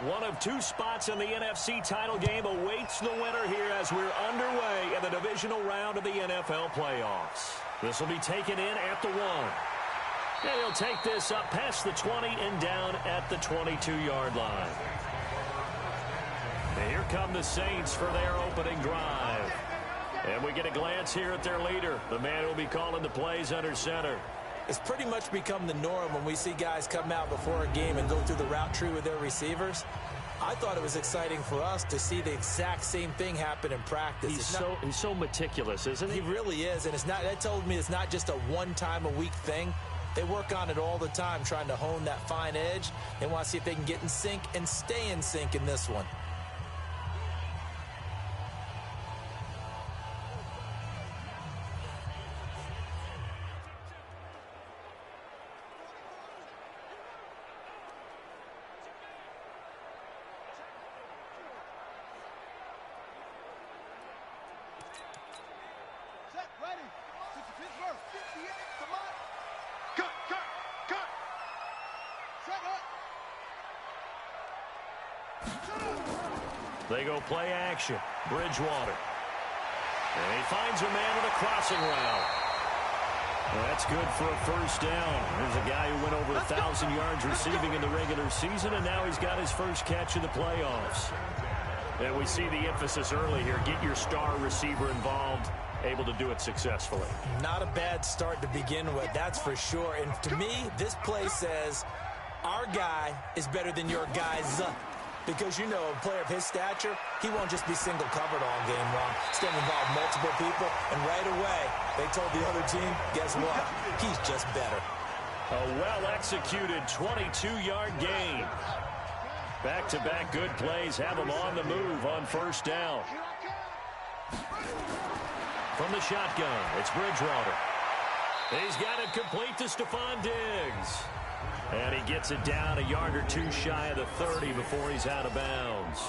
One of two spots in the NFC title game awaits the winner here as we're underway in the divisional round of the NFL playoffs. This will be taken in at the 1. And he'll take this up past the 20 and down at the 22-yard line. And here come the Saints for their opening drive. And we get a glance here at their leader, the man who will be calling the plays under center. It's pretty much become the norm when we see guys come out before a game and go through the route tree with their receivers. I thought it was exciting for us to see the exact same thing happen in practice. He's so meticulous, isn't he? He really is, and that told me it's not just a one-time-a-week thing. They work on it all the time, trying to hone that fine edge. They want to see if they can get in sync and stay in sync in this one. They go play action. Bridgewater. And he finds a man with a crossing route. Well, that's good for a first down. There's a guy who went over 1,000 yards receiving in the regular season, and now he's got his first catch in the playoffs. And we see the emphasis early here. Get your star receiver involved, able to do it successfully. Not a bad start to begin with, that's for sure. And to me, this play says our guy is better than your guy's. Because, you know, a player of his stature, he won't just be single covered all game long. Still involve multiple people, and right away, they told the other team, guess what? He's just better. A well-executed 22-yard gain. Back-to-back good plays have him on the move on first down. From the shotgun, it's Bridgewater. He's got it complete to Stephon Diggs. And he gets it down a yard or two shy of the 30 before he's out of bounds.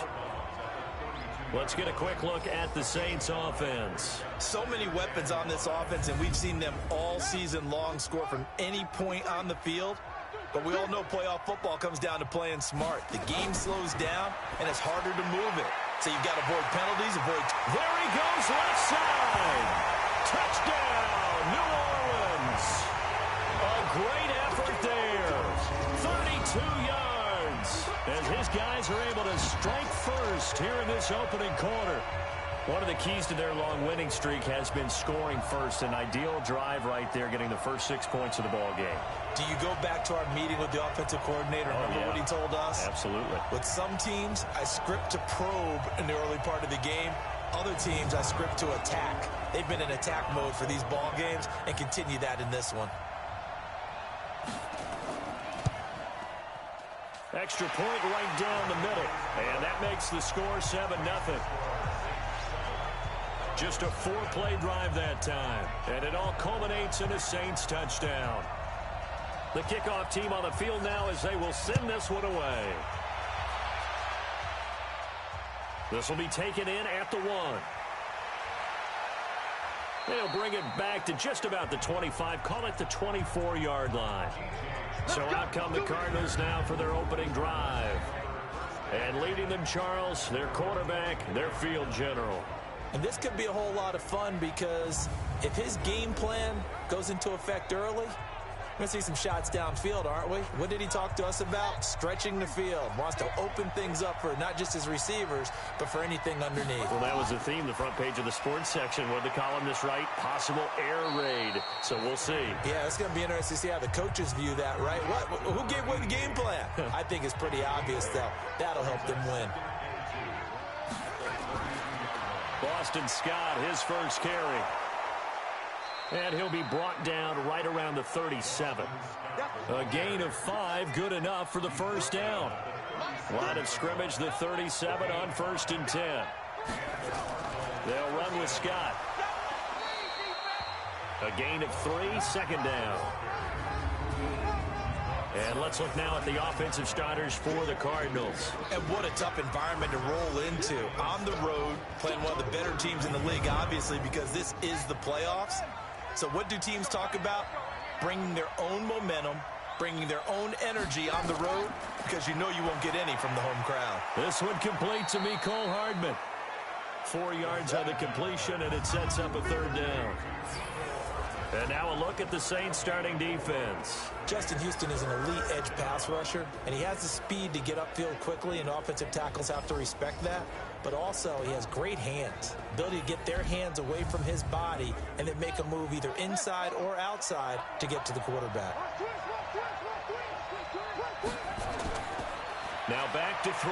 Let's get a quick look at the Saints offense. So many weapons on this offense, and we've seen them all season long score from any point on the field. But we all know playoff football comes down to playing smart. The game slows down, and it's harder to move it. So you've got to avoid penalties, There he goes, left side. Touchdown, New Orleans. A great effort there. 32 yards as his guys are able to strike first here in this opening quarter. One of the keys to their long winning streak has been scoring first. An ideal drive right there, getting the first 6 points of the ball game. Do you go back to our meeting with the offensive coordinator? Remember what he told us? Absolutely. With some teams, I script to probe in the early part of the game. Other teams, I script to attack. They've been in attack mode for these ball games and continue that in this one. Extra point right down the middle. And that makes the score 7-0. Just a 4-play drive that time. And it all culminates in a Saints touchdown. The kickoff team on the field now as they will send this one away. This will be taken in at the 1. They'll bring it back to just about the 25. Call it the 24-yard line. So out come the Cardinals now for their opening drive. And leading them, Charles, their quarterback, their field general. And this could be a whole lot of fun because if his game plan goes into effect early, we're going to see some shots downfield, aren't we? What did he talk to us about? Stretching the field. Wants to open things up for not just his receivers, but for anything underneath. Well, that was the theme, the front page of the sports section. What did the columnist write? Possible air raid. So we'll see. Yeah, it's going to be interesting to see how the coaches view that, right? Who gave away the game plan? I think it's pretty obvious, though. That'll help them win. Boston Scott, his first carry. And he'll be brought down right around the 37. A gain of 5, good enough for the first down. Line of scrimmage, the 37 on 1st and 10. They'll run with Scott. A gain of 3, 2nd down. And let's look now at the offensive starters for the Cardinals. And what a tough environment to roll into. On the road, playing one of the better teams in the league, obviously, because this is the playoffs. So what do teams talk about? Bringing their own momentum, bringing their own energy on the road, because you know you won't get any from the home crowd. This one complete to Mecole Hardman. 4 yards on the completion, and it sets up a third down. And now a look at the Saints starting defense. Justin Houston is an elite edge pass rusher, and he has the speed to get upfield quickly, and offensive tackles have to respect that. But also, he has great hands, ability to get their hands away from his body and then make a move either inside or outside to get to the quarterback. Now back to throw.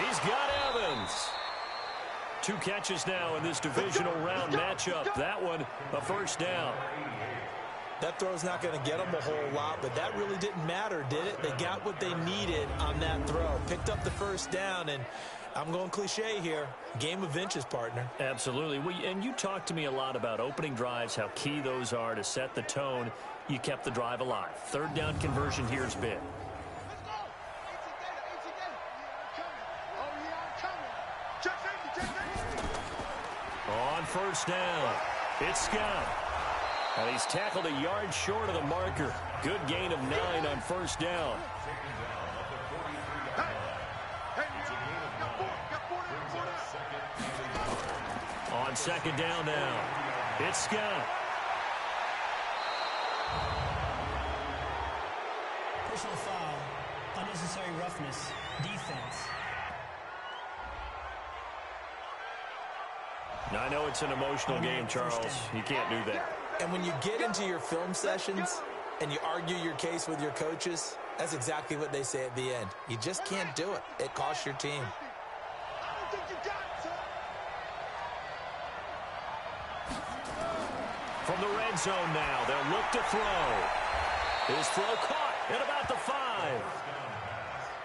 He's got Evans. 2 catches now in this divisional round matchup. That one, a first down. That throw's not going to get them a whole lot, but that really didn't matter, did it? They got what they needed on that throw. Picked up the first down, and I'm going cliche here. Game of inches, partner. Absolutely. And you talked to me a lot about opening drives, how key those are to set the tone. You kept the drive alive. Third down conversion here is big. On first down, it's Scott. And he's tackled a yard short of the marker. Good gain of 9 on first down. On second down now, it's Scott. Personal foul, unnecessary roughness, defense. I know it's an emotional game, Charles. You can't do that. And when you get into your film sessions and you argue your case with your coaches, that's exactly what they say at the end. You just can't do it. It costs your team. From the red zone now, they'll look to throw. His throw caught at about the 5.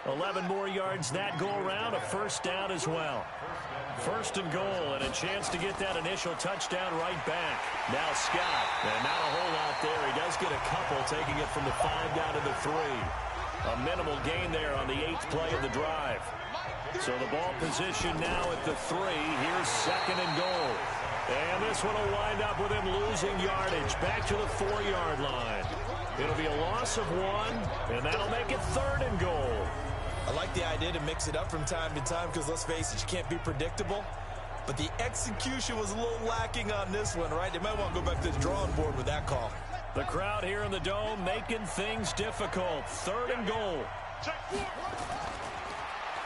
11 more yards that go around, a first down as well. First and goal, and a chance to get that initial touchdown right back. Now Scott, and not a whole lot there. He does get a couple, taking it from the 5 down to the 3. A minimal gain there on the 8th play of the drive. So the ball position now at the 3. Here's second and goal. And this one will wind up with him losing yardage back to the 4-yard line. It'll be a loss of 1, and that'll make it third and goal. I like the idea to mix it up from time to time because, let's face it, you can't be predictable. But the execution was a little lacking on this one, right? They might want to go back to the drawing board with that call. The crowd here in the Dome making things difficult. Third and goal.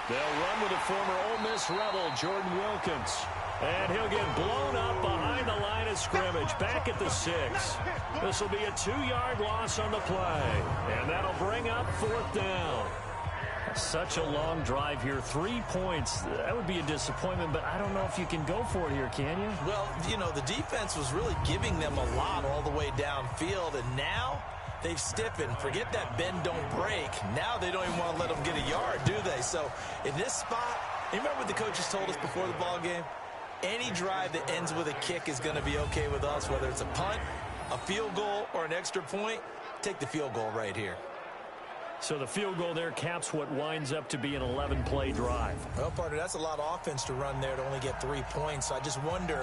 They'll run with the former Ole Miss Rebel, Jordan Wilkins. And he'll get blown up behind the line of scrimmage, back at the 6. This will be a 2-yard loss on the play. And that'll bring up 4th down. Such a long drive here. 3 points. That would be a disappointment, but I don't know if you can go for it here, can you? Well, you know, the defense was really giving them a lot all the way downfield, and now they've stiffened. Forget that bend, don't break. Now they don't even want to let them get a yard, do they? So in this spot, you remember what the coaches told us before the ball game? Any drive that ends with a kick is going to be okay with us, whether it's a punt, a field goal, or an extra point. Take the field goal right here. So the field goal there caps what winds up to be an 11-play drive. Well, partner, that's a lot of offense to run there to only get 3 points. So I just wonder,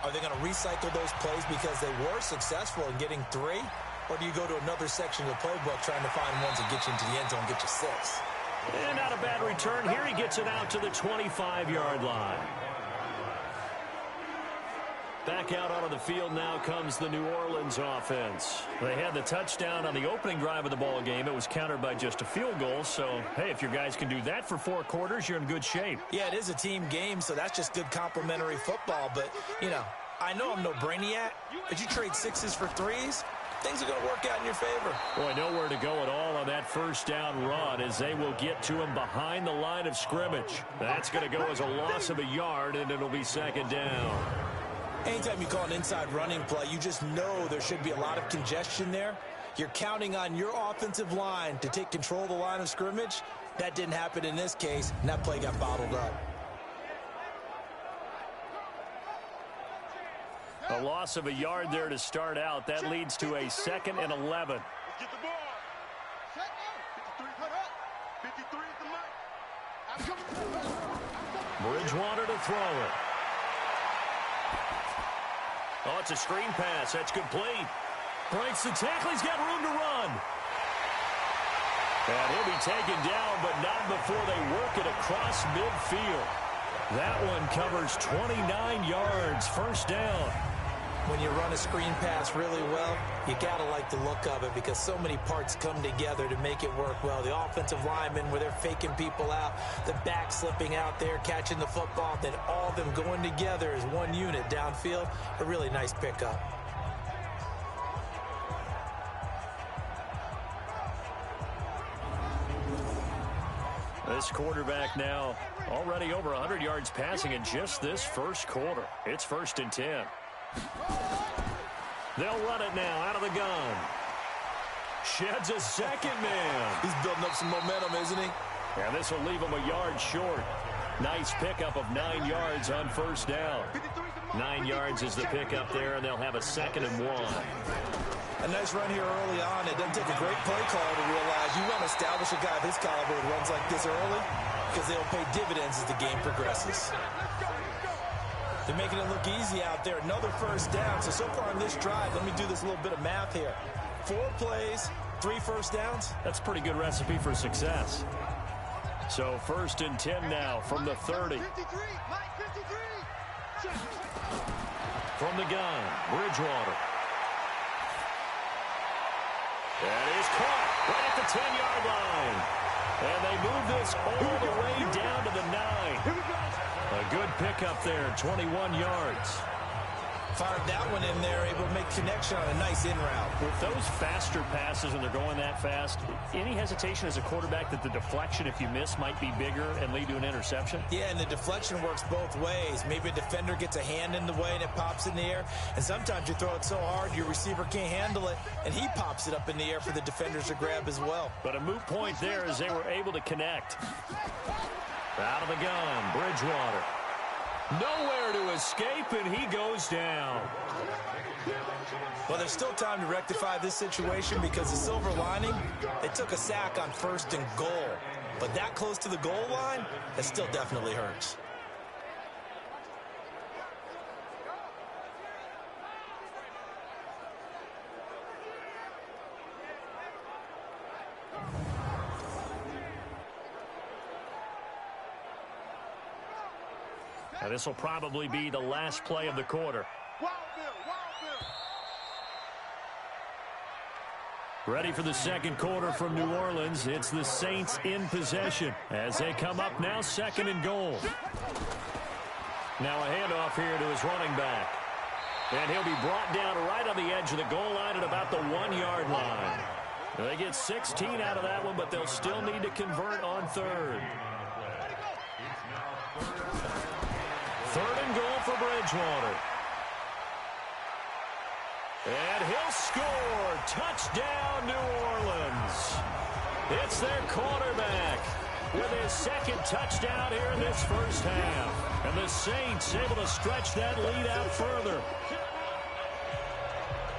are they going to recycle those plays because they were successful in getting 3? Or do you go to another section of the playbook trying to find ones that get you into the end zone and get you 6? And not a bad return here. He gets it out to the 25-yard line. Back out onto the field now comes the New Orleans offense. They had the touchdown on the opening drive of the ball game. It was countered by just a field goal. So, hey, if your guys can do that for 4 quarters, you're in good shape. Yeah, it is a team game, so that's just good complimentary football. But, you know, I know I'm no brainiac, but you trade 6s for 3s, things are going to work out in your favor. Boy, nowhere to go at all on that first down run as they will get to him behind the line of scrimmage. That's going to go as a loss of a yard, and it'll be second down. Anytime you call an inside running play, you just know there should be a lot of congestion there. You're counting on your offensive line to take control of the line of scrimmage. That didn't happen in this case, and that play got bottled up. A loss of a yard there to start out. That leads to a 2nd and 11. Get the ball. 53 at the mic. Bridgewater to throw it. Oh, it's a screen pass. That's complete. Breaks the tackle. He's got room to run. And he'll be taken down, but not before they work it across midfield. That one covers 29 yards, first down. When you run a screen pass really well, you got to like the look of it because so many parts come together to make it work well. The offensive linemen, where they're faking people out, the back slipping out there, catching the football, then all of them going together as one unit downfield. A really nice pickup. This quarterback now already over 100 yards passing in just this first quarter. It's 1st and 10. They'll run it now out of the gun. Sheds a second man. He's building up some momentum, isn't he? And this will leave him a yard short. Nice pickup of 9 yards on first down. 9 yards is the pickup there, and they'll have a 2nd and 1. A nice run here early on. It doesn't take a great play call to realize you want to establish a guy of his caliber who runs like this early because they'll pay dividends as the game progresses. They're making it look easy out there. Another first down. So far on this drive, let me do this little bit of math here. 4 plays, 3 first downs. That's a pretty good recipe for success. So 1st and 10 now from the 30. From the gun, Bridgewater. That is caught right at the 10-yard line. And they move this all the way down to the 9. A good pickup there, 21 yards. Fired that one in there, able to make connection on a nice in route. With those faster passes when they're going that fast, any hesitation as a quarterback that the deflection, if you miss, might be bigger and lead to an interception? Yeah, and the deflection works both ways. Maybe a defender gets a hand in the way and it pops in the air. And sometimes you throw it so hard your receiver can't handle it, and he pops it up in the air for the defenders to grab as well. But a moot point there as they were able to connect. Out of the gun, Bridgewater. Nowhere to escape, and he goes down. Well, there's still time to rectify this situation because the silver lining, they took a sack on 1st and goal. But that close to the goal line, that still definitely hurts. Now, this will probably be the last play of the quarter. Ready for the second quarter from New Orleans. It's the Saints in possession as they come up now 2nd and goal. Now a handoff here to his running back. And he'll be brought down right on the edge of the goal line at about the 1-yard line. They get 16 out of that one, but they'll still need to convert on 3rd. 3rd and goal for Bridgewater. And he'll score. Touchdown, New Orleans. It's their quarterback with his 2nd touchdown here in this first half. And the Saints able to stretch that lead out further.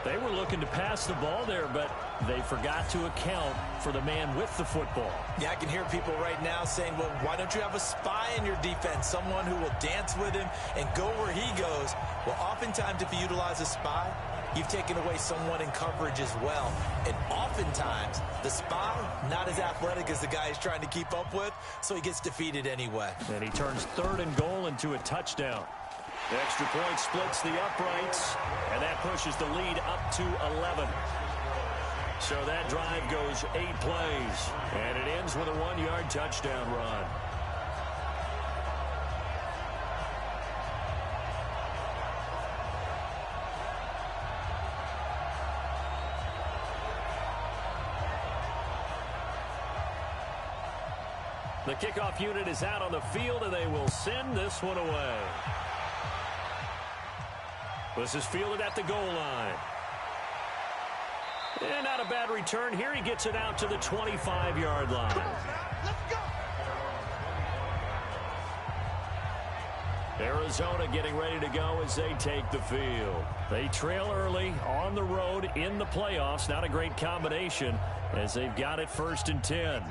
They were looking to pass the ball there, but they forgot to account for the man with the football. Yeah, I can hear people right now saying, well, why don't you have a spy in your defense, someone who will dance with him and go where he goes? Well, oftentimes if you utilize a spy, you've taken away someone in coverage as well. And oftentimes, the spy, not as athletic as the guy he's trying to keep up with, so he gets defeated anyway. And he turns 3rd and goal into a touchdown. The extra point splits the uprights, and that pushes the lead up to 11. So that drive goes 8 plays, and it ends with a 1-yard touchdown run. The kickoff unit is out on the field, and they will send this one away. This is fielded at the goal line. And not a bad return here. He gets it out to the 25-yard line. Arizona getting ready to go as they take the field. They trail early on the road in the playoffs. Not a great combination as they've got it 1st and 10.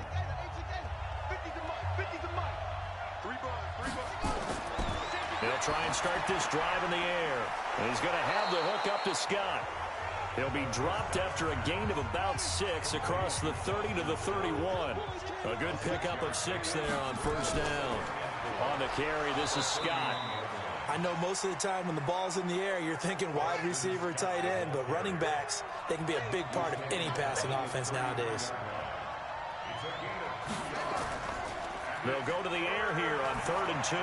He'll try and start this drive in the air. And he's going to have the hook up to Scott. He'll be dropped after a gain of about 6 across the 30 to the 31. A good pickup of 6 there on first down. On the carry, this is Scott. I know most of the time when the ball's in the air, you're thinking wide receiver, tight end, but running backs, they can be a big part of any passing offense nowadays. They'll go to the air here on 3rd and 2.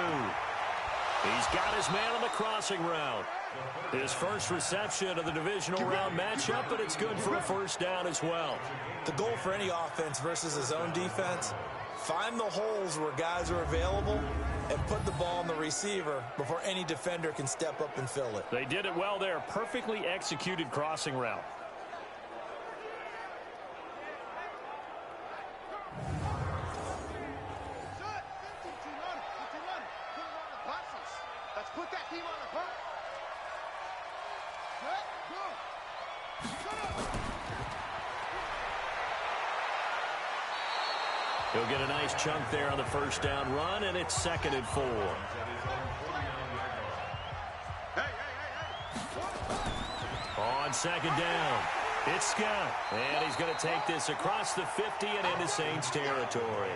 He's got his man on the crossing route. His first reception of the divisional round matchup, but it's good for a first down as well. The goal for any offense versus his own defense, find the holes where guys are available and put the ball on the receiver before any defender can step up and fill it. They did it well there. Perfectly executed crossing route. Let's put that team on the bus. He'll get a nice chunk there on the first down run, and it's 2nd and 4. On 2nd down, it's Scott. And he's going to take this across the 50 and into Saints territory.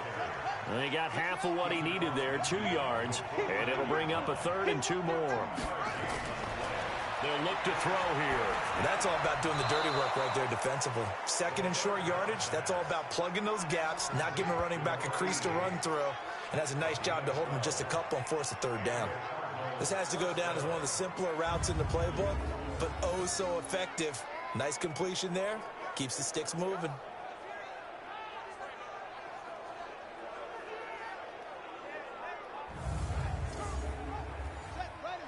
And he got half of what he needed there, 2 yards, and it'll bring up a 3rd and 2 more. They'll look to throw here. That's all about doing the dirty work right there defensively. 2nd and short yardage, that's all about plugging those gaps, not giving a running back a crease to run through, and has a nice job to hold him just a couple and force a 3rd down. This has to go down as one of the simpler routes in the playbook, but oh so effective. Nice completion there, keeps the sticks moving.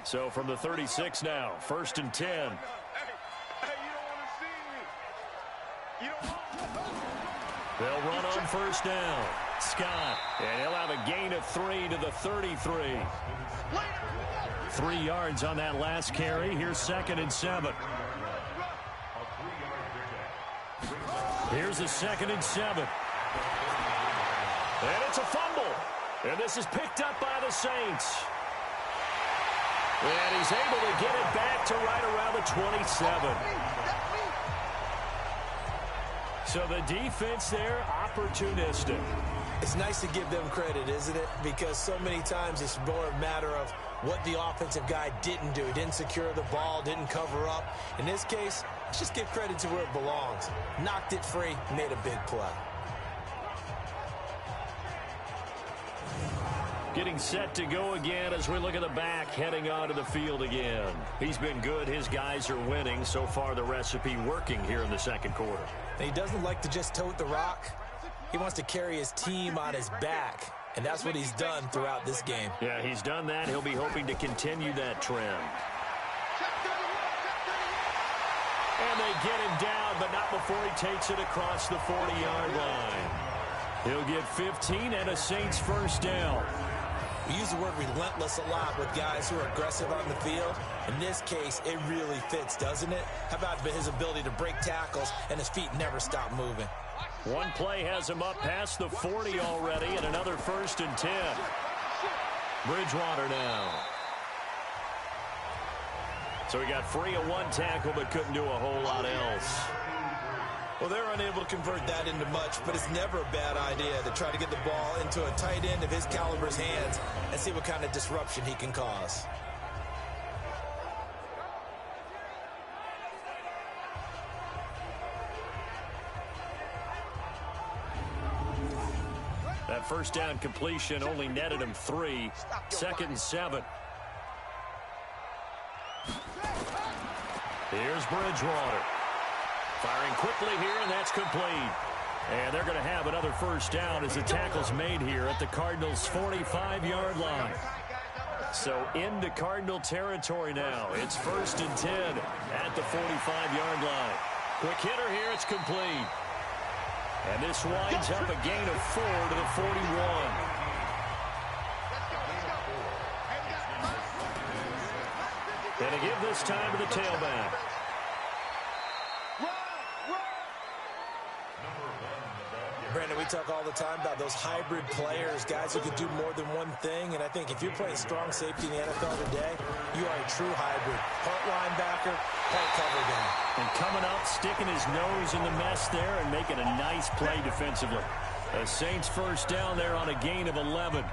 So from the 36 now, 1st and 10. Hey, you don't want to see me. You don't. They'll run on first down. Scott, and he'll have a gain of 3 to the 33. 3 yards on that last carry. Here's 2nd and 7. Here's the 2nd and 7. And it's a fumble. And this is picked up by the Saints. And he's able to get it back to right around the 27. So the defense there, opportunistic. It's nice to give them credit, isn't it? Because so many times it's more a matter of what the offensive guy didn't do. He didn't secure the ball, didn't cover up. In this case, let's just give credit to where it belongs. Knocked it free, made a big play. Getting set to go again as we look at the back, heading onto the field again. He's been good. His guys are winning. So far, the recipe working here in the 2nd quarter. He doesn't like to just tote the rock. He wants to carry his team on his back, and that's what he's done throughout this game. Yeah, he's done that. He'll be hoping to continue that trend. And they get him down, but not before he takes it across the 40-yard line. He'll get 15 and a Saints first down. We use the word relentless a lot with guys who are aggressive on the field. In this case, it really fits, doesn't it? How about his ability to break tackles and his feet never stop moving? One play has him up past the 40 already, and another 1st and 10. Bridgewater now. So he got free of 1 tackle, but couldn't do a whole lot else. Well, they're unable to convert that into much, but it's never a bad idea to try to get the ball into a tight end of his caliber's hands and see what kind of disruption he can cause. That first down completion only netted him 3. 2nd and 7. Here's Bridgewater. Firing quickly here, and that's complete. And they're going to have another first down as the tackle's made here at the Cardinals' 45-yard line. So into Cardinal territory now. It's 1st and 10 at the 45-yard line. Quick hitter here, it's complete. And this winds up a gain of 4 to the 41. And to give this time to the tailback. Brandon, we talk all the time about those hybrid players, guys who can do more than one thing. And I think if you're playing strong safety in the NFL today, you are a true hybrid. Part linebacker, part cover guy. And coming up, sticking his nose in the mess there and making a nice play defensively. The Saints first down there on a gain of 11.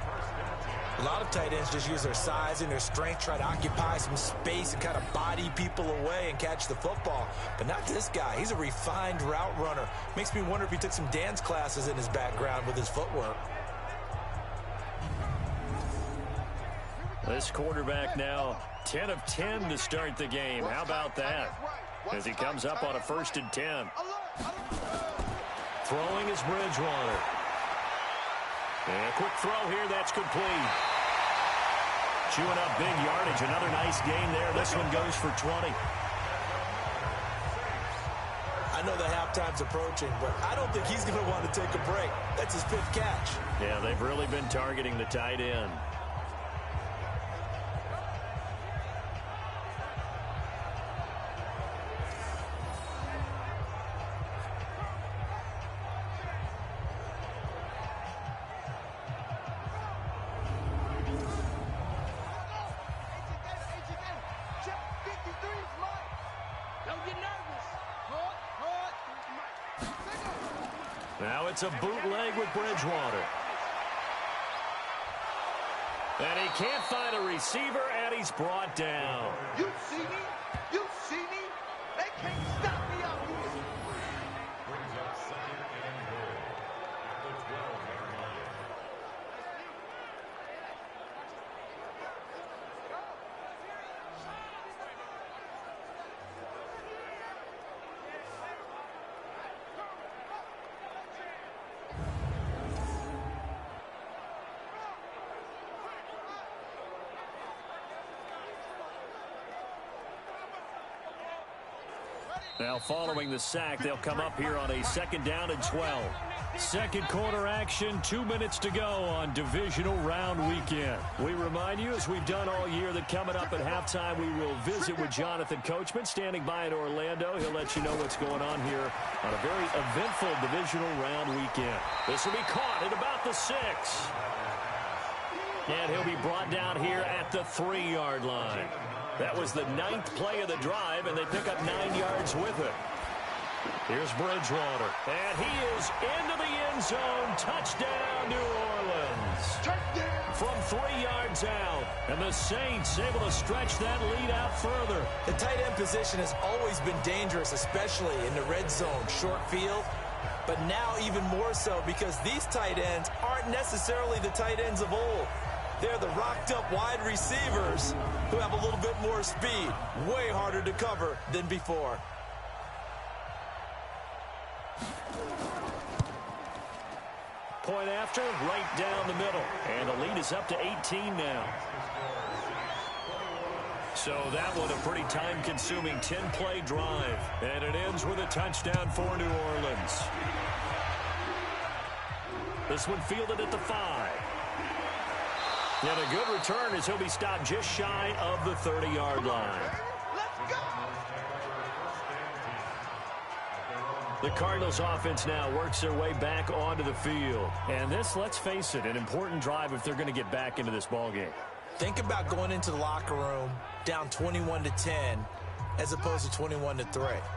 A lot of tight ends just use their size and their strength, try to occupy some space and kind of body people away and catch the football. But not this guy. He's a refined route runner. Makes me wonder if he took some dance classes in his background with his footwork. This quarterback now 10 of 10 to start the game. How about that? As he comes up on a 1st and 10. Throwing is Bridgewater. And a quick throw here, that's complete. Chewing up big yardage, another nice gain there. This one goes for 20. I know the halftime's approaching, but I don't think he's going to want to take a break. That's his 5th catch. Yeah, they've really been targeting the tight end. Now it's a bootleg with Bridgewater. And he can't find a receiver, and he's brought down. You see me? You see me? They can't stop me out here. Brings up 2nd and goal at the 12-yard line. Now following the sack, they'll come up here on a 2nd down and 12. Second quarter action, 2 minutes to go on Divisional Round Weekend. We remind you, as we've done all year, that coming up at halftime, we will visit with Jonathan Coachman, standing by in Orlando. He'll let you know what's going on here on a very eventful Divisional Round Weekend. This will be caught at about the 6. And he'll be brought down here at the 3-yard line. That was the 9th play of the drive, and they pick up 9 yards with it. Here's Bridgewater, and he is into the end zone. Touchdown, New Orleans. From 3 yards out, and the Saints able to stretch that lead out further. The tight end position has always been dangerous, especially in the red zone, short field. But now even more so because these tight ends aren't necessarily the tight ends of old. They're the rocked-up wide receivers who have a little bit more speed. Way harder to cover than before. Point after, right down the middle. And the lead is up to 18 now. So that one a pretty time-consuming 10-play drive. And it ends with a touchdown for New Orleans. This one fielded at the 5. And a good return as he'll be stopped just shy of the 30-yard line. The Cardinals offense now works their way back onto the field. And this, let's face it, an important drive if they're going to get back into this ballgame. Think about going into the locker room down 21-10 as opposed to 21-3.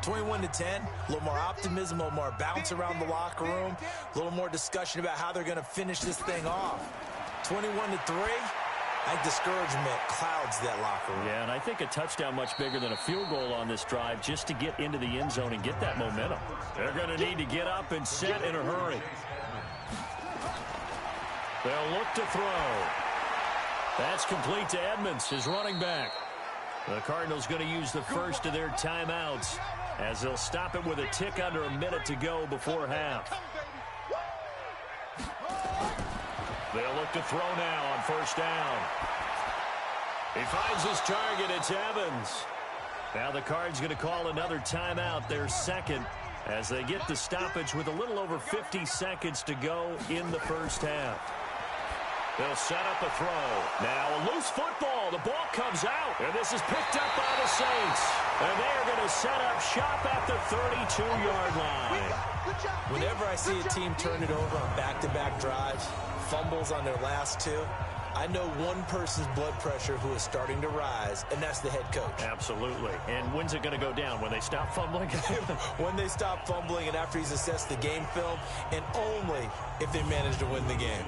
21-10, a little more optimism, a little more bounce around the locker room, a little more discussion about how they're going to finish this thing off. 21-3, I think discouragement clouds that locker room. Yeah, and I think a touchdown much bigger than a field goal on this drive just to get into the end zone and get that momentum. They're going to need to get up and set in a hurry. They'll look to throw. That's complete to Edmonds, his running back. The Cardinals going to use the first of their timeouts as they'll stop it with a tick under a minute to go before half. They'll look to throw now on 1st down. He finds his target. It's Evans. Now the Cards going to call another timeout, their second, as they get the stoppage with a little over 50 seconds to go in the first half. They'll set up a throw. Now a loose football. Oh, the ball comes out, and this is picked up by the Saints. And they are going to set up shop at the 32-yard line. Whenever I see a team turn it over on back-to-back drives, fumbles on their last two, I know one person's blood pressure who is starting to rise, and that's the head coach. Absolutely. And when's it going to go down? When they stop fumbling? When they stop fumbling and after he's assessed the game film, and only if they manage to win the game.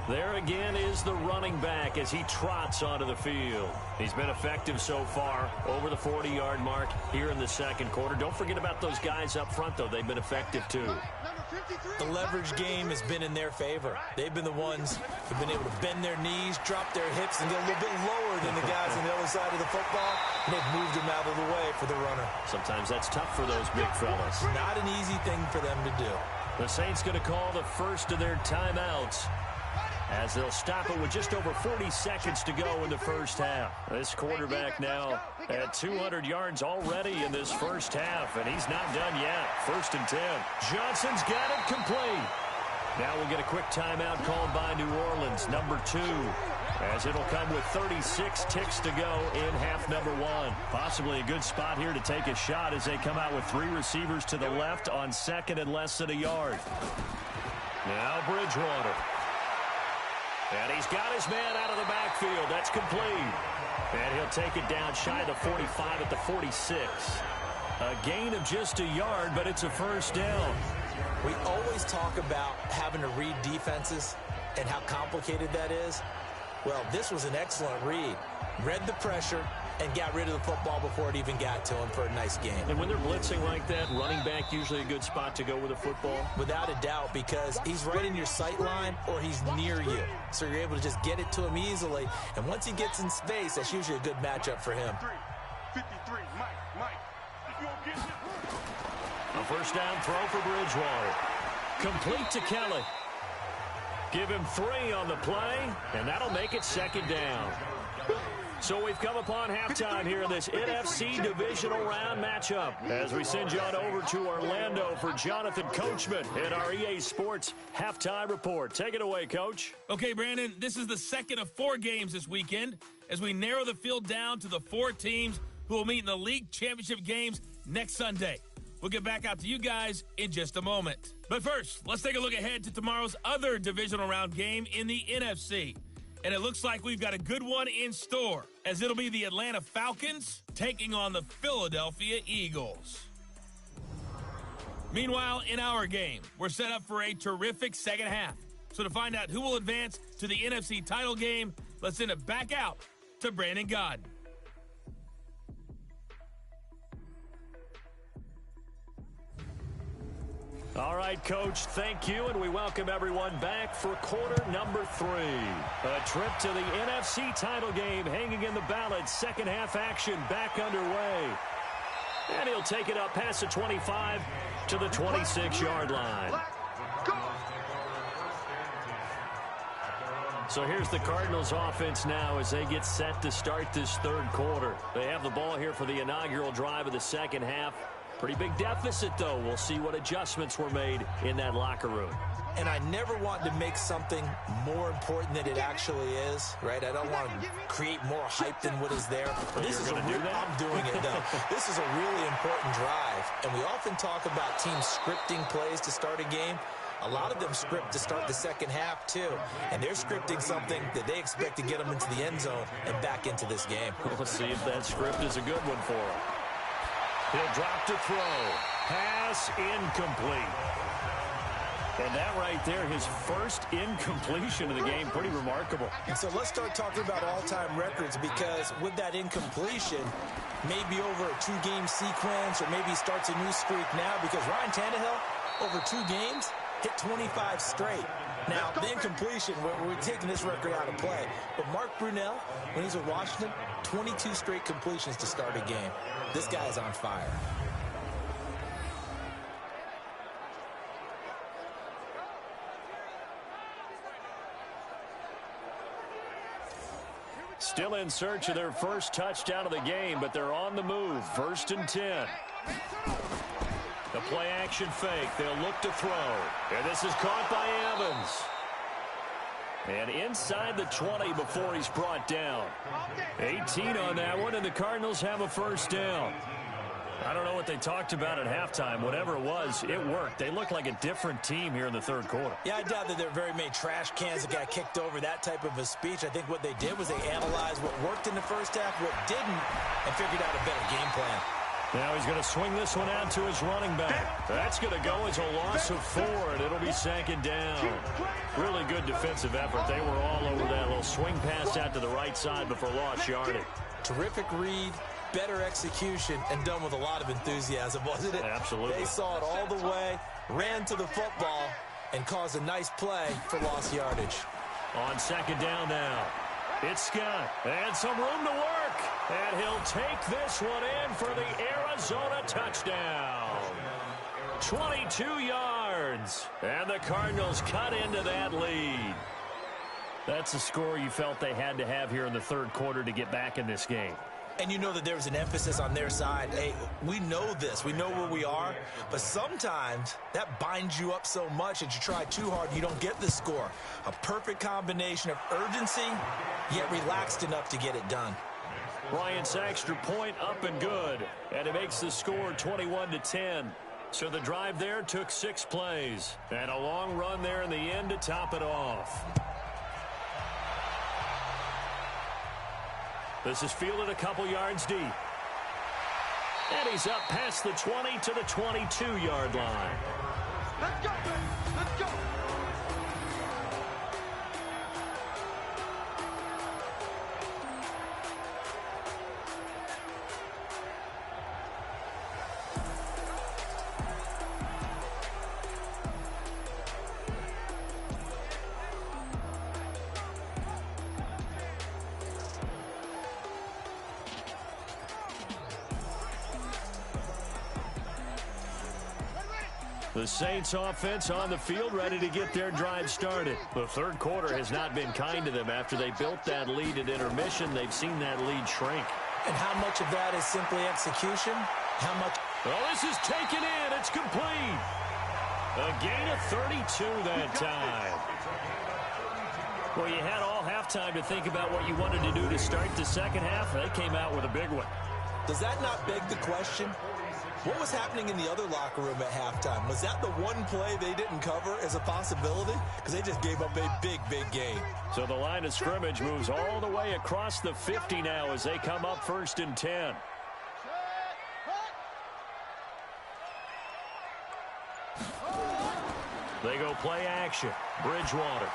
There again is the running back as he trots onto the field. He's been effective so far, over the 40-yard mark here in the second quarter. Don't forget about those guys up front, though. They've been effective, too. The leverage game has been in their favor. They've been the ones who've been able to bend their knees, drop their hips, and get a little bit lower than the guys on the other side of the football, and they've moved them out of the way for the runner. Sometimes that's tough for those big fellas. Not an easy thing for them to do. The Saints going to call the first of their timeouts, as they'll stop it with just over 40 seconds to go in the first half. This quarterback now at 200 yards already in this first half, and he's not done yet. 1st and 10. Johnson's got it complete. Now we'll get a quick timeout called by New Orleans, number 2, as it'll come with 36 ticks to go in half number 1. Possibly a good spot here to take a shot as they come out with 3 receivers to the left on 2nd and less than a yard. Now Bridgewater. And he's got his man out of the backfield. That's complete. And he'll take it down shy of the 45 at the 46. A gain of just a yard, but it's a first down. We always talk about having to read defenses and how complicated that is. Well, this was an excellent read. Read the pressure and got rid of the football before it even got to him for a nice game. And when they're blitzing like that, running back usually a good spot to go with the football? Without a doubt, because he's right in your sight line or he's near you. So you're able to just get it to him easily. And once he gets in space, that's usually a good matchup for him. 53, Mike. A first down throw for Bridgewater. Complete to Kelly. Give him 3 on the play, and that'll make it 2nd down. So we've come upon halftime here in this NFC Divisional Round matchup as we send you on over to Orlando for Jonathan Coachman in our EA Sports Halftime Report. Take it away, Coach. Okay, Brandon, this is the second of 4 games this weekend as we narrow the field down to the 4 teams who will meet in the league championship games next Sunday. We'll get back out to you guys in just a moment. But first, let's take a look ahead to tomorrow's other divisional round game in the NFC. And it looks like we've got a good one in store, as it'll be the Atlanta Falcons taking on the Philadelphia Eagles. Meanwhile, in our game, we're set up for a terrific second half. So to find out who will advance to the NFC title game, let's send it back out to Brandon Godden. All right, Coach, thank you, and we welcome everyone back for quarter number 3. A trip to the NFC title game hanging in the balance. Second half action back underway. And he'll take it up past the 25 to the 26-yard line. So here's the Cardinals offense now as they get set to start this third quarter. They have the ball here for the inaugural drive of the second half. Pretty big deficit, though. We'll see what adjustments were made in that locker room. And I never want to make something more important than it actually is, right? I don't want to create more hype than what is there. But this is I'm doing it, though. This is a really important drive. And we often talk about teams scripting plays to start a game. A lot of them script to start the second half, too. And they're scripting something that they expect to get them into the end zone and back into this game. We'll see if that script is a good one for them. He'll drop to throw. Pass incomplete. And that right there, his first incompletion of the game, pretty remarkable. And so let's start talking about all-time records, because with that incompletion, maybe over a 2-game sequence, or maybe he starts a new streak now, because Ryan Tannehill, over 2 games, hit 25 straight. Now, the incompletion, we're taking this record out of play. But Mark Brunell, when he's with Washington, 22 straight completions to start a game. This guy's on fire. Still in search of their first touchdown of the game, but they're on the move. 1st and 10. The play-action fake. They'll look to throw. And this is caught by Evans. And inside the 20 before he's brought down. 18 on that one, and the Cardinals have a first down. I don't know what they talked about at halftime. Whatever it was, it worked. They look like a different team here in the third quarter. Yeah, I doubt that there are very many trash cans that got kicked over, that type of a speech. I think what they did was they analyzed what worked in the first half, what didn't, and figured out a better game plan. Now he's going to swing this one out to his running back. That's going to go as a loss of 4, and it'll be second down. Really good defensive effort. They were all over that little swing pass out to the right side before lost yardage. Terrific read, better execution, and done with a lot of enthusiasm, wasn't it? Absolutely. They saw it all the way, ran to the football, and caused a nice play for lost yardage. On second down now. It's Scott, and some room to work. And he'll take this one in for the Arizona touchdown. 22 yards. And the Cardinals cut into that lead. That's a score you felt they had to have here in the third quarter to get back in this game. And you know that there was an emphasis on their side. Hey, we know this. We know where we are. But sometimes that binds you up so much that you try too hard and you don't get the score. A perfect combination of urgency, yet relaxed enough to get it done. Bryant's extra point up and good. And it makes the score 21-10. So the drive there took 6 plays. And a long run there in the end to top it off. This is fielded a couple yards deep. And he's up past the 20 to the 22-yard line. Let's go, let's go. The Saints offense on the field ready to get their drive started. The third quarter has not been kind to them. After they built that lead at intermission, they've seen that lead shrink. And how much of that is simply execution? How much? Well, this is taken in. It's complete. A gain of 32 that time. Well, you had all halftime to think about what you wanted to do to start the second half. They came out with a big one. Does that not beg the question? What was happening in the other locker room at halftime? Was that the one play they didn't cover as a possibility? Because they just gave up a big, big game. So the line of scrimmage moves all the way across the 50 now as they come up 1st and 10. They go play action. Bridgewater.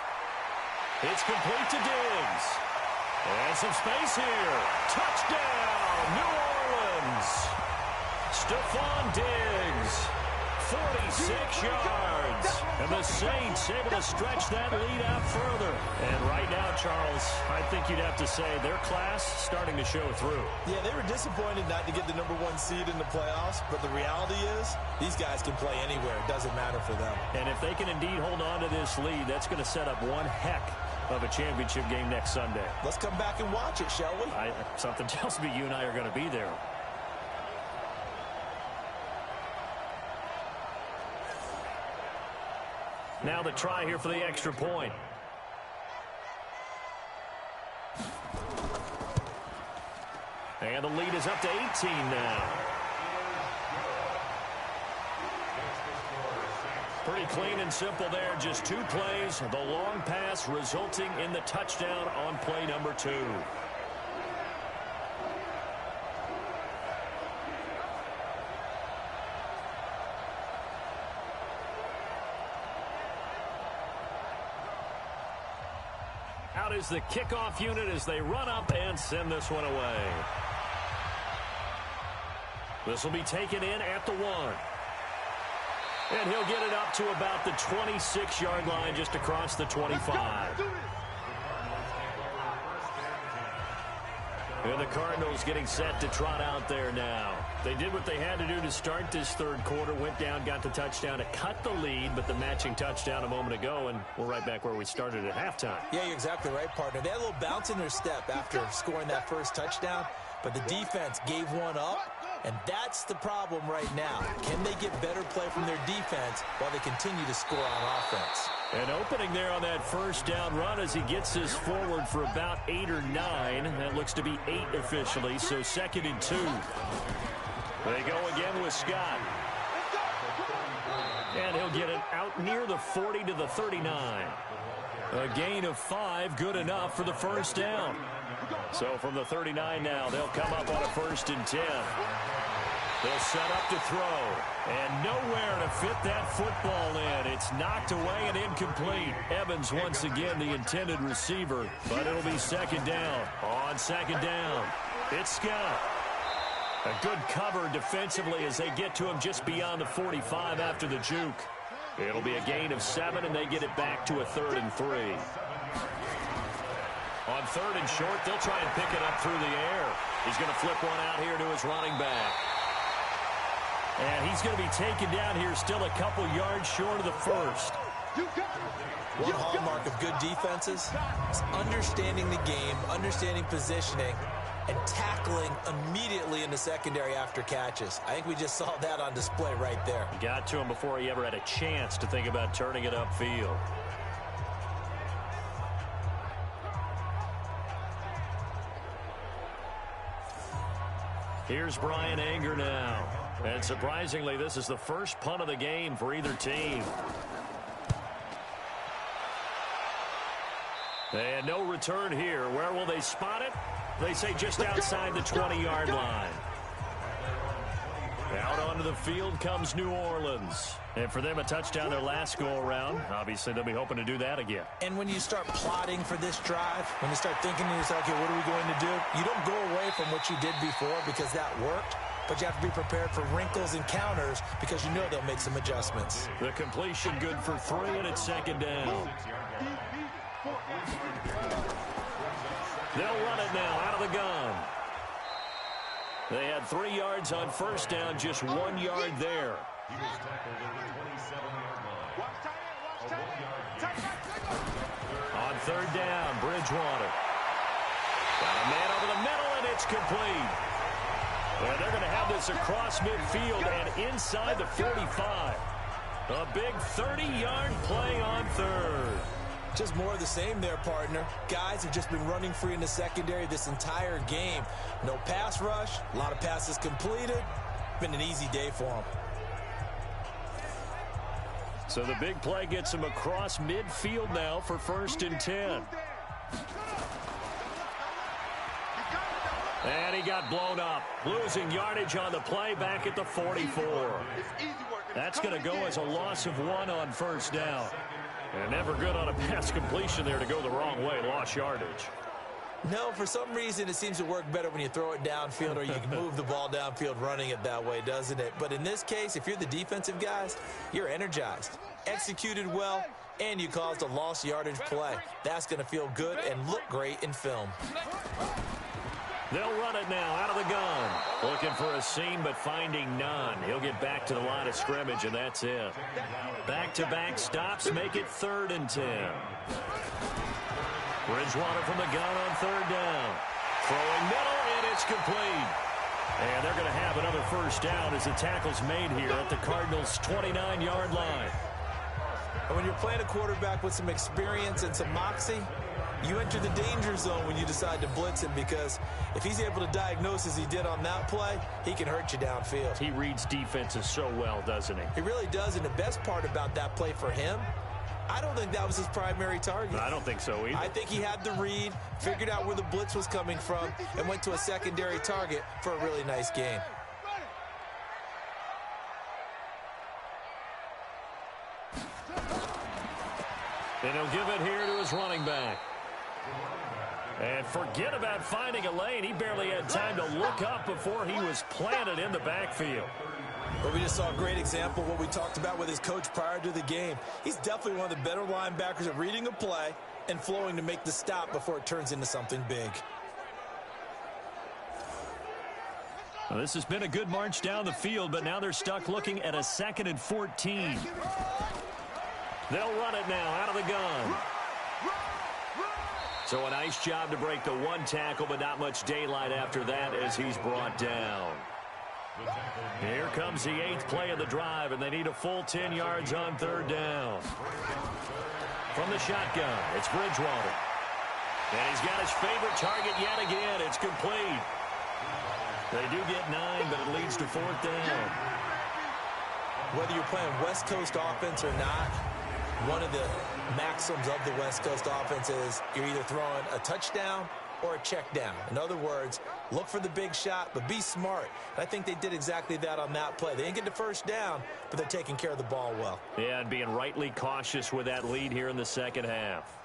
It's complete to Diggs. And some space here. Touchdown, New Orleans. Stephon Diggs, 46 yards. And the Saints able to stretch that lead out further. And right now, Charles, I think you'd have to say their class starting to show through. Yeah, they were disappointed not to get the #1 seed in the playoffs. But the reality is these guys can play anywhere. It doesn't matter for them. And if they can indeed hold on to this lead, that's going to set up one heck of a championship game next Sunday. Let's come back and watch it, shall we? Something tells me you and I are going to be there. Now the try here for the extra point. And the lead is up to 18 now. Pretty clean and simple there. Just 2 plays. The long pass resulting in the touchdown on play number 2. Out is the kickoff unit as they run up and send this one away. This will be taken in at the 1. And he'll get it up to about the 26-yard line, just across the 25. And the Cardinals getting set to trot out there now. They did what they had to do to start this third quarter, went down, got the touchdown to cut the lead, but the matching touchdown a moment ago, and we're right back where we started at halftime. Yeah, you're exactly right, partner. They had a little bounce in their step after scoring that first touchdown, but the defense gave one up, and that's the problem right now. Can they get better play from their defense while they continue to score on offense? An opening there on that first down run as he gets this forward for about 8 or 9. That looks to be 8 officially, so 2nd and 2. They go again with Scott. And he'll get it out near the 40 to the 39. A gain of 5, good enough for the first down. So from the 39 now, they'll come up on a 1st and 10. They'll set up to throw, and nowhere to fit that football in. It's knocked away and incomplete. Evans once again the intended receiver, but it'll be 2nd down. On 2nd down, it's Scott. A good cover defensively as they get to him just beyond the 45 after the juke. It'll be a gain of 7, and they get it back to a 3rd and 3. On 3rd and short, they'll try and pick it up through the air. He's going to flip one out here to his running back. And he's going to be taken down here still a couple yards short of the first. One hallmark of good defenses is understanding the game, understanding positioning, and tackling immediately in the secondary after catches. I think we just saw that on display right there. He got to him before he ever had a chance to think about turning it upfield. Here's Brian Anger now. And surprisingly, this is the first punt of the game for either team. And no return here. Where will they spot it? They say just outside the 20-yard line. Out onto the field comes New Orleans. And for them, a touchdown their last go-around. Obviously, they'll be hoping to do that again. And when you start plotting for this drive, when you start thinking to yourself, okay, what are we going to do? You don't go away from what you did before because that worked. But you have to be prepared for wrinkles and counters because you know they'll make some adjustments. The completion good for 3, and it's 2nd down. They'll run it now out of the gun. They had 3 yards on first down, just 1 yard there. On 3rd down, Bridgewater. Got a man over the middle, and it's complete. And they're going to have this across midfield and inside the 45. A big 30-yard play on 3rd. Just more of the same there, partner. Guys have just been running free in the secondary this entire game. No pass rush, a lot of passes completed. Been an easy day for them. So the big play gets him across midfield now for 1st and 10. And he got blown up, losing yardage on the play back at the 44. That's going to go as a loss of 1 on first down. And never good on a pass completion there to go the wrong way, lost yardage. No, for some reason it seems to work better when you throw it downfield or you can move the ball downfield running it that way, doesn't it? But in this case, if you're the defensive guys, you're energized, executed well, and you caused a lost yardage play. That's going to feel good and look great in film. They'll run it now out of the gun. Looking for a seam, but finding none. He'll get back to the line of scrimmage, and that's it. Back-to-back stops make it 3rd and 10. Bridgewater from the gun on 3rd down. Throwing middle, and it's complete. And they're going to have another first down as the tackle's made here at the Cardinals' 29-yard line. And when you're playing a quarterback with some experience and some moxie, you enter the danger zone when you decide to blitz him, because if he's able to diagnose as he did on that play, he can hurt you downfield. He reads defenses so well, doesn't he? He really does, and the best part about that play for him, I don't think that was his primary target. I don't think so either. I think he had the read, figured out where the blitz was coming from, and went to a secondary target for a really nice gain. And he'll give it here to his running back. And forget about finding a lane. He barely had time to look up before he was planted in the backfield. But we just saw a great example of what we talked about with his coach prior to the game. He's definitely one of the better linebackers at reading a play and flowing to make the stop before it turns into something big. Well, this has been a good march down the field, but now they're stuck looking at a 2nd and 14. They'll run it now out of the gun. So a nice job to break the 1 tackle, but not much daylight after that as he's brought down. Here comes the 8th play of the drive, and they need a full 10 yards on 3rd down. From the shotgun, it's Bridgewater. And he's got his favorite target yet again. It's complete. They do get 9, but it leads to 4th down. Whether you're playing West Coast offense or not, one of the maxims of the West Coast offense is you're either throwing a touchdown or a check down. In other words, look for the big shot, but be smart. And I think they did exactly that on that play. They didn't get the first down, but they're taking care of the ball well. Yeah, and being rightly cautious with that lead here in the second half.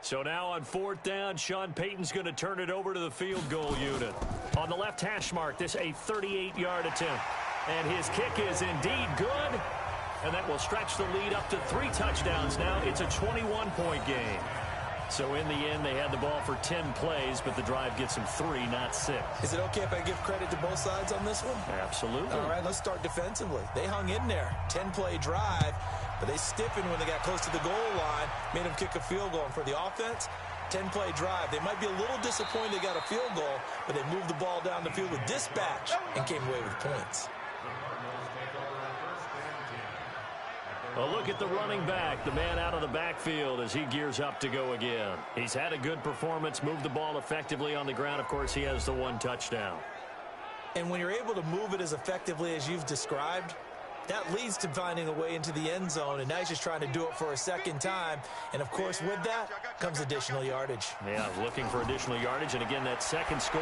So now on 4th down, Sean Payton's going to turn it over to the field goal unit. On the left hash mark, this a 38-yard attempt. And his kick is indeed good. And that will stretch the lead up to 3 touchdowns now. It's a 21-point game. So in the end, they had the ball for 10 plays, but the drive gets them 3, not 6. Is it okay if I give credit to both sides on this one? Absolutely. All right, let's start defensively. They hung in there. 10-play drive, but they stiffened when they got close to the goal line, made them kick a field goal. And for the offense, 10-play drive. They might be a little disappointed they got a field goal, but they moved the ball down the field with dispatch and came away with points. A look at the running back, the man out of the backfield as he gears up to go again. He's had a good performance, moved the ball effectively on the ground. Of course, he has the 1 touchdown. And when you're able to move it as effectively as you've described, that leads to finding a way into the end zone, and now he's just trying to do it for a second time. And, of course, with that comes additional yardage. Yeah, looking for additional yardage, and again, that second score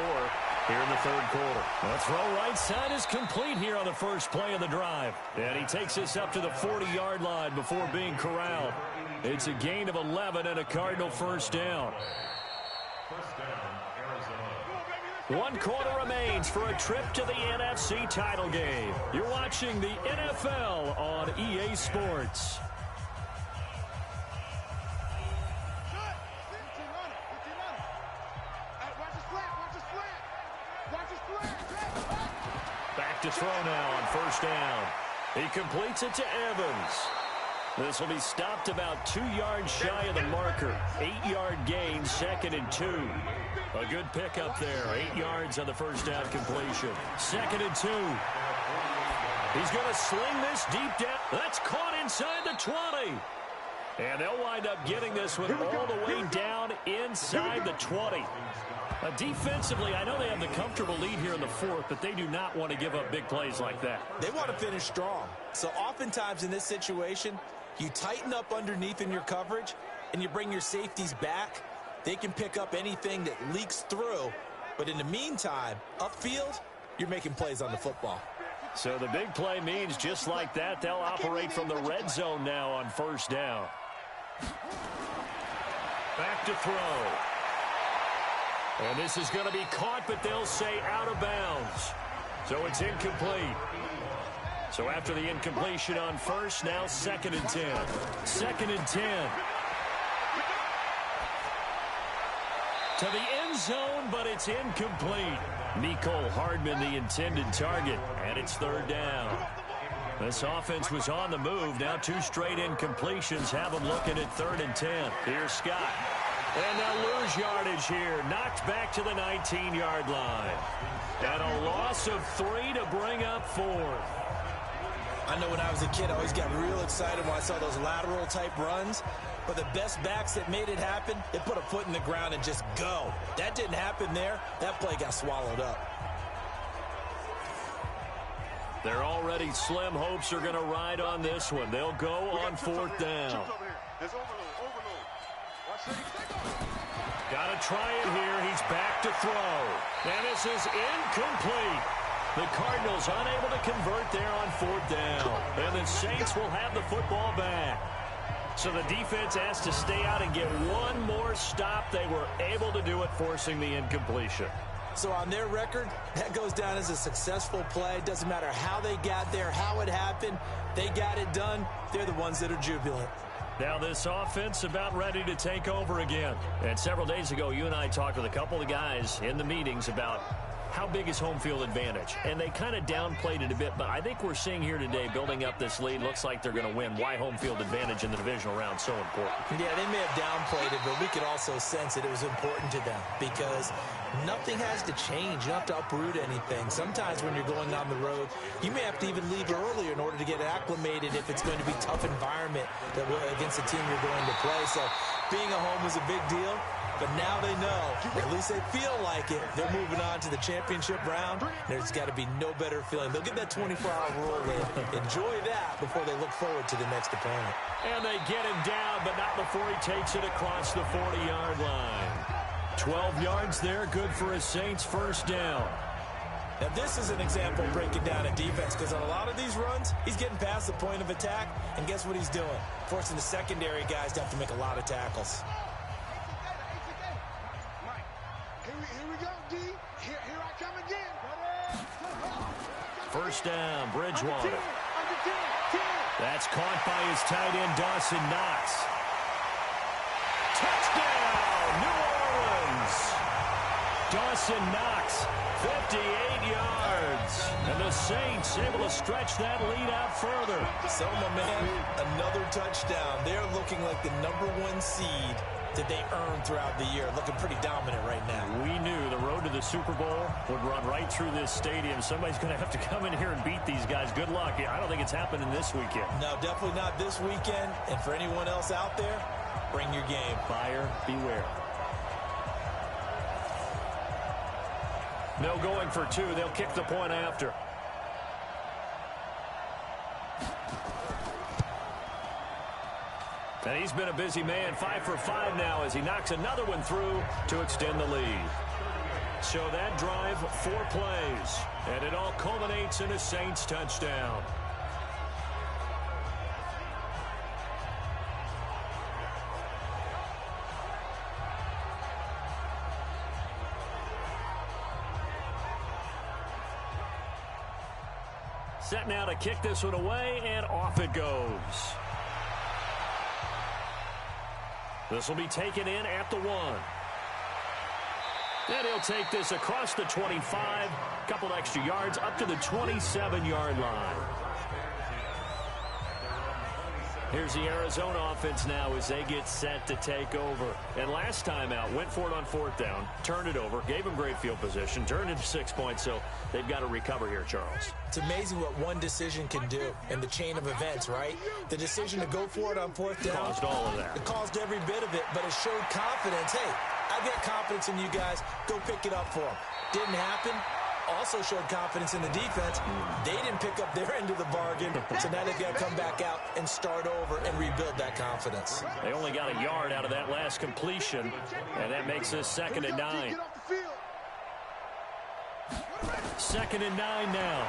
here in the 3rd quarter. The throw right side is complete here on the first play of the drive. And he takes us up to the 40-yard line before being corralled. It's a gain of 11 and a Cardinal first down. 1 quarter remains for a trip to the NFC title game. You're watching the NFL on EA Sports. Back to throw now on first down. He completes it to Evans. This will be stopped about 2 yards shy of the marker. 8-yard gain, 2nd and 2. A good pickup there. 8 yards on the first down completion. 2nd and 2. He's going to sling this deep down. That's caught inside the 20. And they'll wind up getting this one all the way down inside the 20. Defensively, I know they have the comfortable lead here in the 4th, but they do not want to give up big plays like that. They want to finish strong. So oftentimes in this situation, you tighten up underneath in your coverage, and you bring your safeties back. They can pick up anything that leaks through. But in the meantime, upfield, you're making plays on the football. So the big play means just like that, they'll operate from the red zone now on first down. Back to throw. And this is going to be caught, but they'll say out of bounds. So it's incomplete. So after the incompletion on first, now 2nd and 10. 2nd and 10. To the end zone, but it's incomplete. Mecole Hardman, the intended target, and it's 3rd down. This offense was on the move. Now 2 straight incompletions have them looking at 3rd and 10. Here's Scott. And they'll lose yardage here. Knocked back to the 19-yard line. And a loss of 3 to bring up 4th. I know when I was a kid, I always got real excited when I saw those lateral-type runs. But the best backs that made it happen, they put a foot in the ground and just go. That didn't happen there. That play got swallowed up. Their already slim hopes are going to ride on this one. They'll go on 4th down. Got to try it here. He's back to throw. And this is incomplete. The Cardinals unable to convert there on 4th down. And the Saints will have the football back. So the defense has to stay out and get one more stop. They were able to do it, forcing the incompletion. So on their record, that goes down as a successful play. Doesn't matter how they got there, how it happened. They got it done. They're the ones that are jubilant. Now this offense about ready to take over again. And several days ago, you and I talked with a couple of guys in the meetings about how big is home field advantage? And they kind of downplayed it a bit, but I think we're seeing here today, building up this lead, looks like they're going to win. Why home field advantage in the divisional round so important? Yeah, they may have downplayed it, but we could also sense that it was important to them because nothing has to change. You don't have to uproot anything. Sometimes when you're going on the road, you may have to even leave earlier in order to get acclimated if it's going to be a tough environment against the team you're going to play. So being at home was a big deal. But now they know, at least they feel like it. They're moving on to the championship round. There's got to be no better feeling. They'll get that 24-hour rule in. Enjoy that before they look forward to the next opponent. And they get him down, but not before he takes it across the 40-yard line. 12 yards there, good for a Saints first down. Now, this is an example of breaking down a defense because on a lot of these runs, he's getting past the point of attack, and guess what he's doing? Forcing the secondary guys to have to make a lot of tackles. First down, Bridgewater. That's caught by his tight end, Dawson Knox. Touchdown, New Orleans. Dawson Knox, 58 yards. And the Saints able to stretch that lead out further. So, my man, another touchdown. They're looking like the #1 seed that they earned throughout the year. Looking pretty dominant right now. We knew the road to the Super Bowl would run right through this stadium. Somebody's going to have to come in here and beat these guys. Good luck. I don't think it's happening this weekend. No, definitely not this weekend. And for anyone else out there, bring your game. Buyer beware. No going for two. They'll kick the point after. And he's been a busy man, 5 for 5 now as he knocks another one through to extend the lead. So that drive, 4 plays, and it all culminates in a Saints touchdown. Set now to kick this one away, and off it goes. This will be taken in at the 1. And he'll take this across the 25, couple extra yards up to the 27-yard line. Here's the Arizona offense now as they get set to take over. And last time out, went for it on 4th down, turned it over, gave them great field position, turned it 6 points, so they've got to recover here, Charles. It's amazing what one decision can do in the chain of events, right? The decision to go for it on 4th down. Caused all of that. It caused every bit of it, but it showed confidence. Hey, I've got confidence in you guys. Go pick it up for them. Didn't happen. Also showed confidence in the defense. They didn't pick up their end of the bargain, so now they've got to come back out and start over and rebuild that confidence. They only got a yard out of that last completion, and that makes this 2nd and 9. 2nd and 9 now.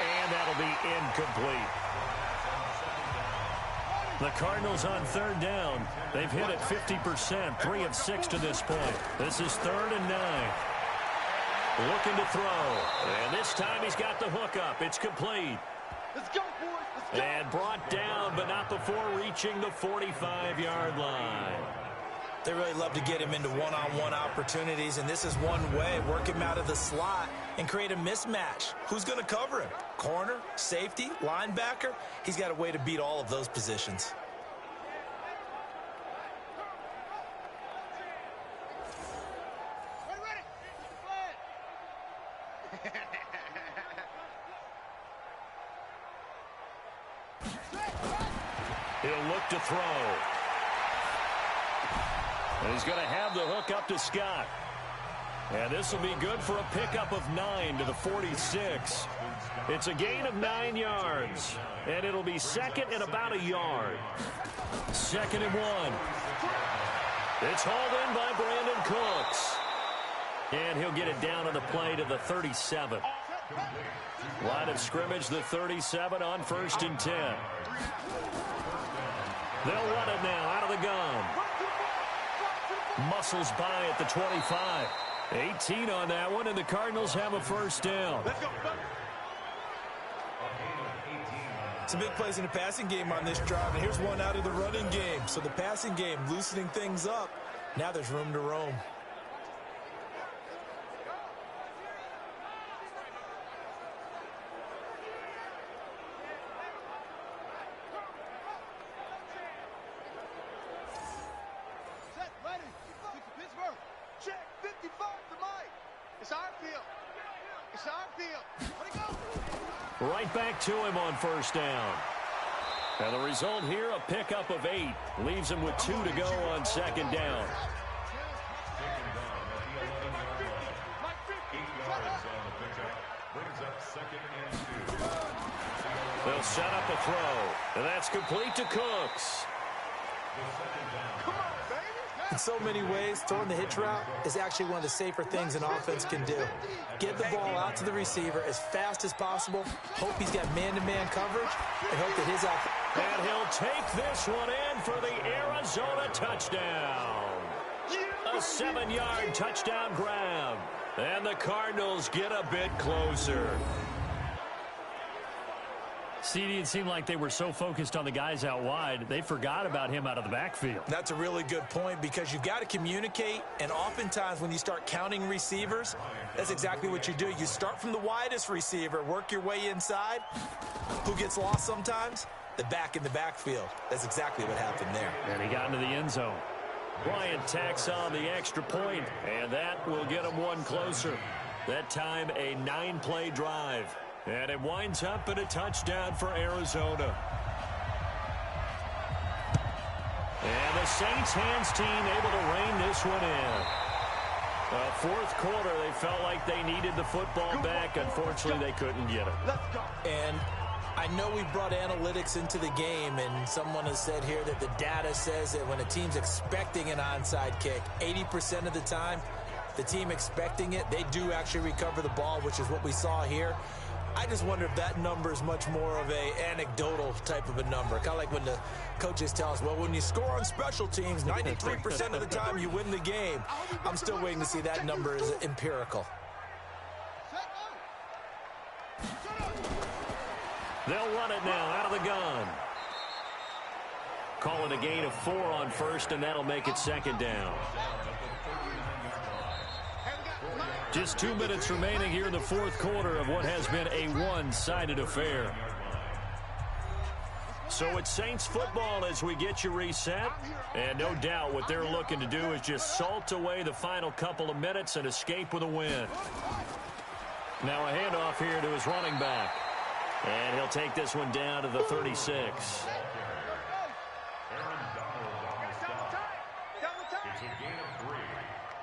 And that'll be incomplete. The Cardinals on 3rd down. They've hit it 50%, 3 of 6 to this point. This is 3rd and 9. Looking to throw. And this time he's got the hook up. It's complete. Let's go, boys. Let's go. And brought down, but not before reaching the 45-yard line. They really love to get him into one-on-one opportunities, and this is one way. Work him out of the slot and create a mismatch. Who's going to cover him? Corner, safety, linebacker? He's got a way to beat all of those positions. He'll look to throw. And he's going to have the hook up to Scott. And this will be good for a pickup of 9 to the 46. It's a gain of 9 yards. And it'll be 2nd and about a yard. 2nd and 1. It's hauled in by Brandon Cooks. And he'll get it down on the play to the 37. Line of scrimmage, the 37 on 1st and 10. They'll run it now out of the gun. Muscles by at the 25. 18 on that one, and the Cardinals have a first down. Some big plays in the passing game on this drive, and here's one out of the running game. So the passing game loosening things up. Now there's room to roam. 55 to Mike. It's our field. It's our field. Let it go. Right back to him on first down. And the result here, a pickup of 8. Leaves him with 2 to go on second down. Second down at the 11-yard line. 8 yards on the pickup. Brings up second and 2. They'll set up a throw. And that's complete to Cooks. Come on, baby. In so many ways, throwing the hitch route is actually one of the safer things an offense can do. Get the ball out to the receiver as fast as possible, hope he's got man-to-man coverage, and hope that his outfit... And he'll take this one in for the Arizona touchdown. A 7-yard touchdown grab. And the Cardinals get a bit closer. CD, it seemed like they were so focused on the guys out wide, they forgot about him out of the backfield. That's a really good point because you've got to communicate, and oftentimes when you start counting receivers, that's exactly what you do. You start from the widest receiver, work your way inside. Who gets lost sometimes? The back in the backfield. That's exactly what happened there. And he got into the end zone. Bryant tacks on the extra point, and that will get him one closer. That time a 9-play drive. And it winds up in a touchdown for Arizona. And the Saints hands team able to rein this one in. Fourth quarter, they felt like they needed the football back. Unfortunately, they couldn't get it. And I know we brought analytics into the game, and someone has said here that the data says that when a team's expecting an onside kick, 80% of the time, the team expecting it, they do actually recover the ball, which is what we saw here. I just wonder if that number is much more of a anecdotal type of a number. Kind of like when the coaches tell us, well, when you score on special teams, 93% of the time you win the game. I'm still waiting to see that number is empirical. They'll run it now out of the gun. Call it a gain of 4 on first, and that'll make it second down. Just 2 minutes remaining here in the fourth quarter of what has been a one-sided affair. So it's Saints football as we get you reset. And no doubt what they're looking to do is just salt away the final couple of minutes and escape with a win. Now a handoff here to his running back. And he'll take this one down to the 36. It's a gain of 3.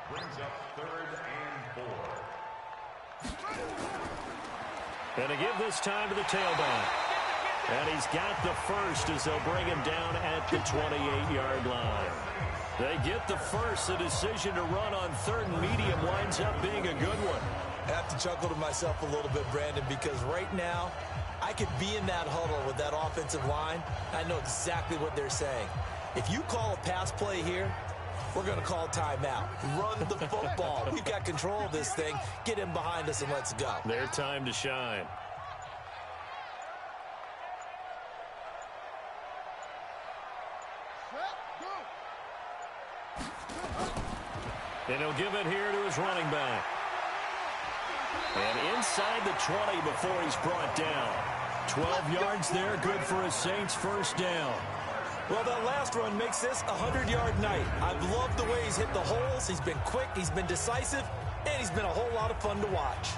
Brings up 3rd and 4. And to give this time to the tailback. And he's got the first as they'll bring him down at the 28-yard line. They get the first. The decision to run on 3rd and medium winds up being a good one. I have to chuckle to myself a little bit, Brandon, because right now I could be in that huddle with that offensive line. I know exactly what they're saying. If you call a pass play here, we're going to call timeout. Run the football. We've got control of this thing. Get in behind us and let's go. Their time to shine. And he'll give it here to his running back. And inside the 20 before he's brought down. 12 yards there, good for a Saints first down. Well, that last run makes this a 100-yard night. I've loved the way he's hit the holes. He's been quick, he's been decisive, and he's been a whole lot of fun to watch.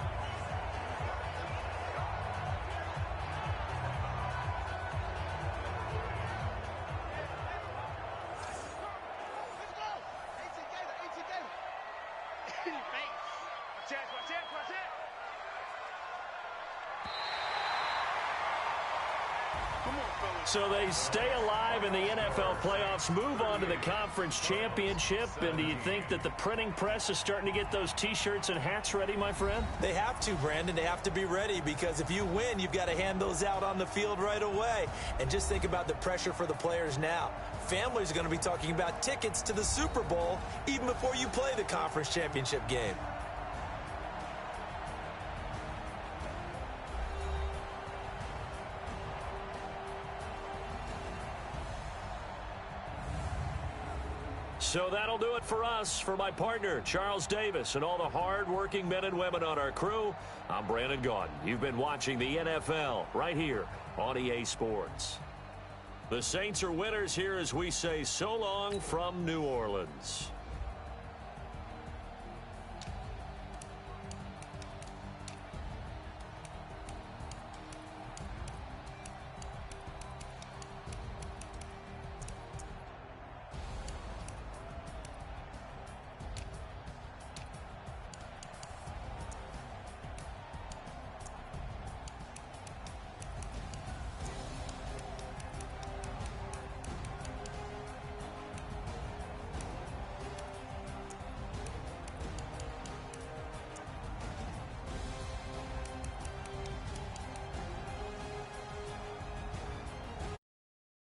So they stay alive in the NFL playoffs, move on to the conference championship. And do you think that the printing press is starting to get those T-shirts and hats ready, my friend? They have to, Brandon. They have to be ready because if you win, you've got to hand those out on the field right away. And just think about the pressure for the players now. Families are going to be talking about tickets to the Super Bowl even before you play the conference championship game. So that'll do it for us. For my partner, Charles Davis, and all the hard-working men and women on our crew, I'm Brandon Gaudin. You've been watching the NFL right here on EA Sports. The Saints are winners here as we say so long from New Orleans.